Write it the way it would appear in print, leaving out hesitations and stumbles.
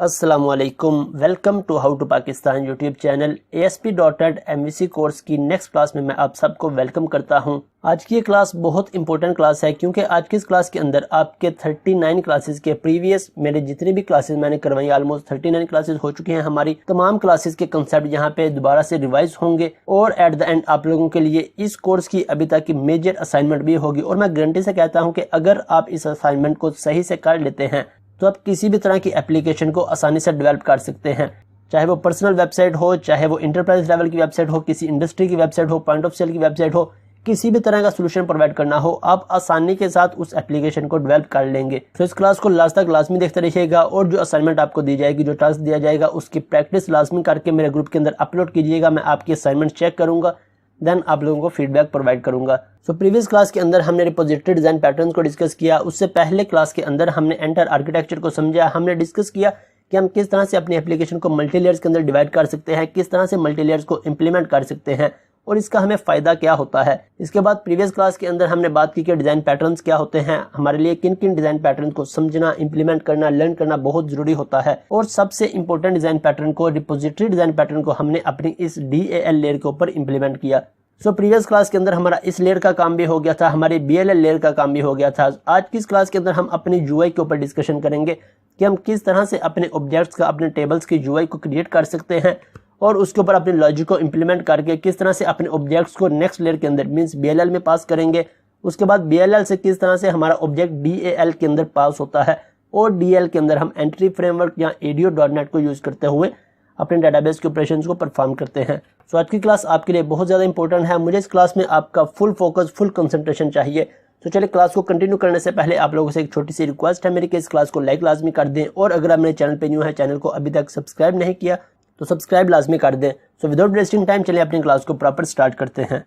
अस्सलामुअलैकुम, welcome to how to Pakistan YouTube channel. ASP.NET MVC course की next class में मैं आप सबको वेलकम करता हूं। आज की ये क्लास बहुत इंपॉर्टेंट क्लास है क्योंकि आज की इस क्लास के अंदर आपके 39 क्लासेस के प्रीवियस मेरे जितनी भी क्लासेस मैंने करवाई, ऑलमोस्ट 39 क्लासेस हो चुकी हैं। हमारी तमाम क्लासेस के कंसेप्ट यहाँ पे दोबारा से रिवाइज होंगे और एट द एंड आप लोगों के लिए इस कोर्स की अभी तक की मेजर असाइनमेंट भी होगी। और मैं गारंटी से कहता हूँ कि अगर आप इस असाइनमेंट को सही से कर लेते हैं तो आप किसी भी तरह की एप्लीकेशन को आसानी से डेवलप कर सकते हैं, चाहे वो पर्सनल वेबसाइट हो, चाहे वो इंटरप्राइज लेवल की वेबसाइट हो, किसी इंडस्ट्री की वेबसाइट हो, पॉइंट ऑफ सेल की वेबसाइट हो, किसी भी तरह का सोल्यूशन प्रोवाइड करना हो, आप आसानी के साथ उस एप्लीकेशन को डेवलप कर लेंगे। तो इस क्लास को लास्ट तक लाजमी देखते रहिएगा और जो असाइनमेंट आपको दी जाएगी, जो टास्क दिया जाएगा, उसकी प्रैक्टिस लाजमी करके मेरे ग्रुप के अंदर अपलोड कीजिएगा। मैं आपकी असाइनमेंट चेक करूंगा, देन आप लोगों को फीडबैक प्रोवाइड करूंगा। सो प्रीवियस क्लास के अंदर हमने रिपोजिटरी डिजाइन पैटर्न्स को डिस्कस किया। उससे पहले क्लास के अंदर हमने एंटायर आर्किटेक्चर को समझा। हमने डिस्कस किया कि हम किस तरह से अपनी एप्लीकेशन को मल्टी लेयर्स के अंदर डिवाइड कर सकते हैं, किस तरह से मल्टी लेयर्स को इंप्लीमेंट कर सकते हैं और इसका हमें फायदा क्या होता है। इसके बाद प्रीवियस क्लास के अंदर हमने बात की कि डिजाइन पैटर्न्स क्या होते हैं, हमारे लिए किन किन डिजाइन पैटर्न को समझना, इंप्लीमेंट करना, लर्न करना बहुत जरूरी होता है। और सबसे इंपॉर्टेंट डिजाइन पैटर्न को, रिपोजिटरी डिजाइन पैटर्न को हमने अपनी इस DAL लेयर के ऊपर इंप्लीमेंट किया। सो प्रीवियस क्लास के अंदर हमारा इस लेयर का काम भी हो गया था, हमारी BLL लेयर का काम भी हो गया था। आज की इस क्लास के अंदर हम अपनी UI के ऊपर डिस्कशन करेंगे कि हम किस तरह से अपने ऑब्जेक्ट्स का, अपने टेबल्स की UI को क्रिएट कर सकते हैं और उसके ऊपर अपने लॉजिक को इंप्लीमेंट करके किस तरह से अपने ऑब्जेक्ट्स को नेक्स्ट लेयर के अंदर मींस BLL में पास करेंगे। उसके बाद BLL से किस तरह से हमारा ऑब्जेक्ट DAL के अंदर पास होता है और DL के अंदर हम एंट्री फ्रेमवर्क या ADO.NET को यूज करते हुए अपने डेटाबेस के ऑपरेशंस को परफॉर्म करते हैं। सो आज की क्लास आपके लिए बहुत ज़्यादा इंपॉर्टेंट है। मुझे इस क्लास में आपका फुल फोकस, फुल कंसंट्रेशन चाहिए। तो चलिए क्लास को कंटिन्यू करने से पहले आप लोगों से एक छोटी सी रिक्वेस्ट है मेरी कि इस क्लास को लाइक लाजमी कर दें और अगर आप मेरे चैनल पे न्यू है, चैनल को अभी तक सब्सक्राइब नहीं किया तो सब्सक्राइब लाजमी कर दें। सो विदाउट वेस्टिंग टाइम चलिए अपनी क्लास को प्रॉपर स्टार्ट करते हैं।